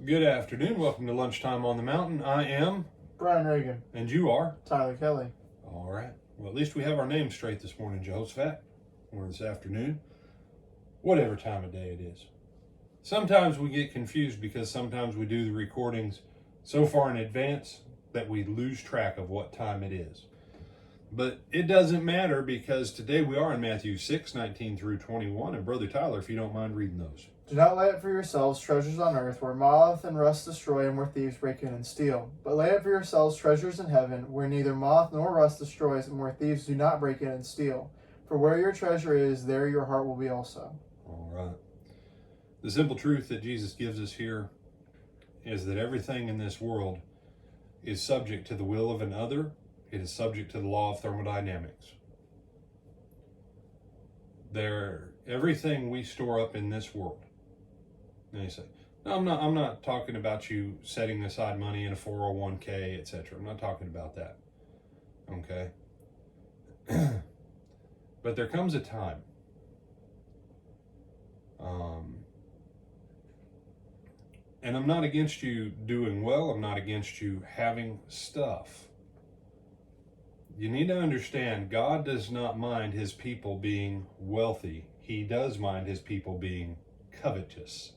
Good afternoon. Welcome to Lunchtime on the Mountain. I am Brian Reagan. And you are Tyler Kelly. All right. Well, at least we have our names straight this morning, Jehoshaphat, or this afternoon, whatever time of day it is. Sometimes we get confused because sometimes we do the recordings so far in advance that we lose track of what time it is. But it doesn't matter because today we are in Matthew 6:19 through 21. And Brother Tyler, if you don't mind reading those. Do not lay up for yourselves treasures on earth, where moth and rust destroy and where thieves break in and steal. But lay up for yourselves treasures in heaven, where neither moth nor rust destroys and where thieves do not break in and steal. For where your treasure is, there your heart will be also. All right. The simple truth that Jesus gives us here is that everything in this world is subject to the will of another. It is subject to the law of thermodynamics. Everything we store up in this world. Now you say, no, I'm not talking about you setting aside money in a 401k, etc. I'm not talking about that. Okay? But there comes a time and I'm not against you doing well. I'm not against you having stuff. You need to understand, God does not mind his people being wealthy. He does mind his people being covetous.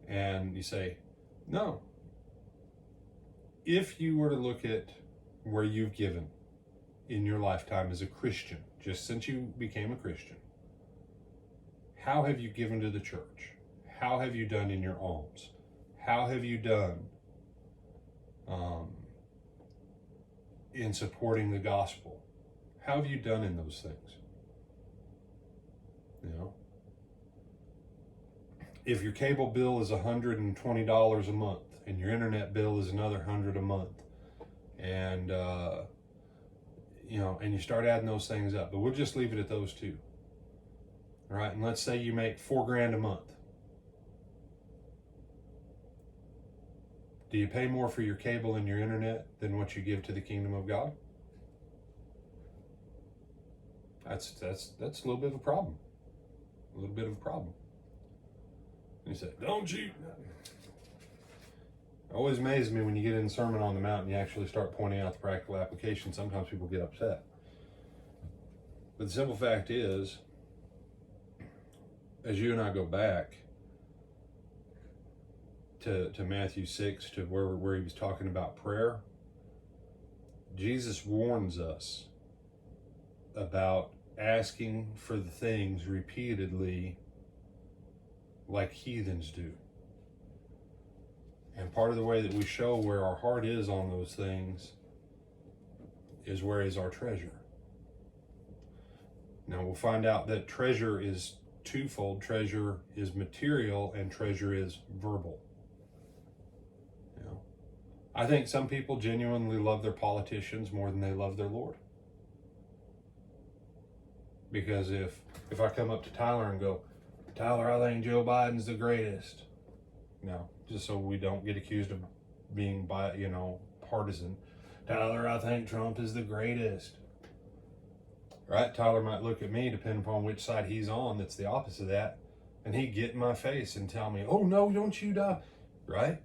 And you say, no. If you were to look at where you've given in your lifetime as a Christian, just since you became a Christian, how have you given to the church? How have you done in your alms? How have you done in supporting the gospel? How have you done in those things? You know, if your cable bill is $120 a month and your internet bill is another $100 a month, and and you start adding those things up, but we'll just leave it at those two. All right, and let's say you make $4,000 a month. Do you pay more for your cable and your internet than what you give to the kingdom of God? That's a little bit of a problem. A little bit of a problem. And you say, don't you? It always amazes me when you get in Sermon on the Mount and you actually start pointing out the practical application. Sometimes people get upset. But the simple fact is, as you and I go back to Matthew 6, to where he was talking about prayer, Jesus warns us about asking for the things repeatedly like heathens do. And part of the way that we show where our heart is on those things is where is our treasure. Now we'll find out that treasure is twofold. Treasure is material and treasure is verbal. I think some people genuinely love their politicians more than they love their Lord. Because if I come up to Tyler and go, Tyler, I think Joe Biden's the greatest. No, just so we don't get accused of being partisan. Tyler, I think Trump is the greatest. Right? Tyler might look at me, depending upon which side he's on, that's the opposite of that, and he'd get in my face and tell me, oh no, don't you die. Right?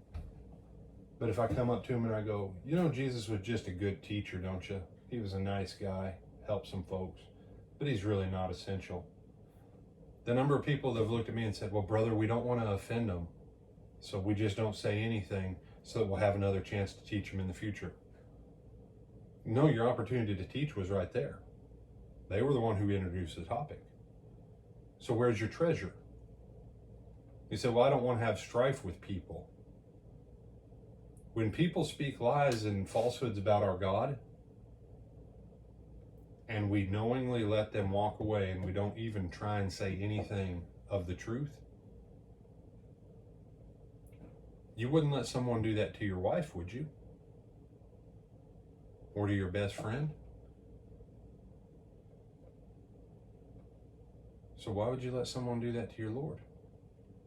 But if I come up to him and I go, Jesus was just a good teacher, don't you? He was a nice guy, helped some folks, but he's really not essential. The number of people that have looked at me and said, well, brother, we don't want to offend them, so we just don't say anything so that we'll have another chance to teach them in the future. No, your opportunity to teach was right there. They were the one who introduced the topic. So where's your treasure? You said, well, I don't want to have strife with people. When people speak lies and falsehoods about our God, and we knowingly let them walk away and we don't even try and say anything of the truth, you wouldn't let someone do that to your wife, would you? Or to your best friend? So why would you let someone do that to your Lord?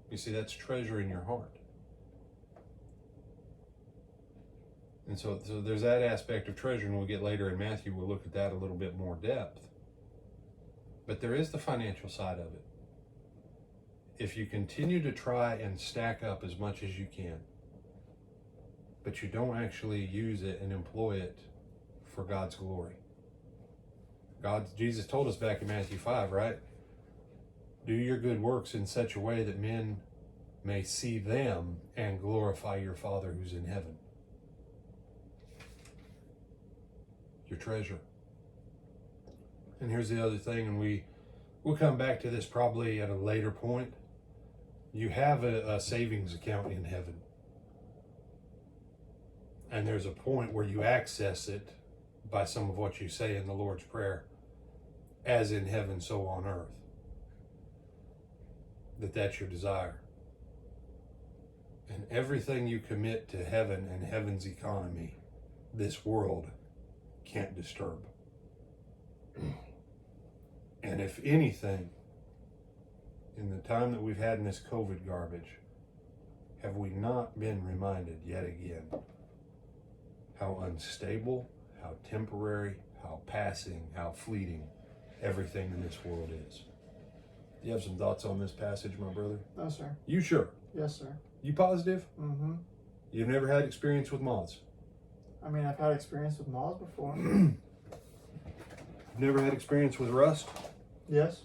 You see, that's treasure in your heart. And so there's that aspect of treasure, and we'll get later in Matthew, we'll look at that a little bit more depth. But there is the financial side of it. if you continue to try and stack up as much as you can, but you don't actually use it and employ it for God's glory. Jesus told us back in Matthew 5, right? Do your good works in such a way that men may see them and glorify your Father who's in heaven. Your treasure. And here's the other thing, and we'll come back to this probably at a later point. You have a savings account in heaven. And there's a point where you access it by some of what you say in the Lord's Prayer, as in heaven, so on earth. That's your desire. And everything you commit to heaven and heaven's economy, this world can't disturb. And if anything, in the time that we've had in this COVID garbage, have we not been reminded yet again how unstable, how temporary, how passing, how fleeting everything in this world is? Do you have some thoughts on this passage, my brother? No, sir. You sure? Yes, sir. You positive? Mm-hmm. You've never had experience with moths? I mean, I've had experience with moths before. Never had experience with rust? Yes.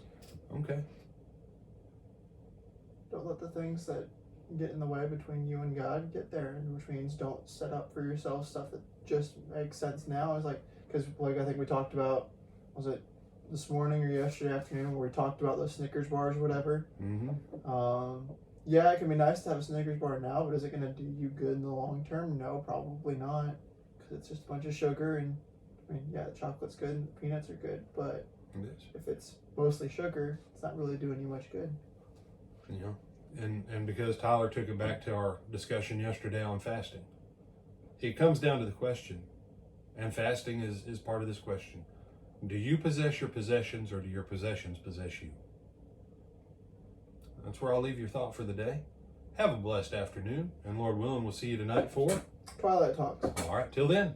Okay. Don't let the things that get in the way between you and God get there, which means don't set up for yourself stuff that just makes sense now. It's like, because like I think we talked about, was it this morning or yesterday afternoon, where we talked about those Snickers bars or whatever. Mm-hmm. Yeah, it can be nice to have a Snickers bar now, but is it going to do you good in the long term? No, probably not, because it's just a bunch of sugar. And I mean, yeah, the chocolate's good and the peanuts are good, but if it's mostly sugar, it's not really doing you much good. Yeah. And because Tyler took it back to our discussion yesterday on fasting, it comes down to the question, and fasting is part of this question. Do you possess your possessions, or do your possessions possess you? That's where I'll leave your thought for the day. Have a blessed afternoon, and Lord willing, we'll see you tonight for Twilight Talks. All right, till then.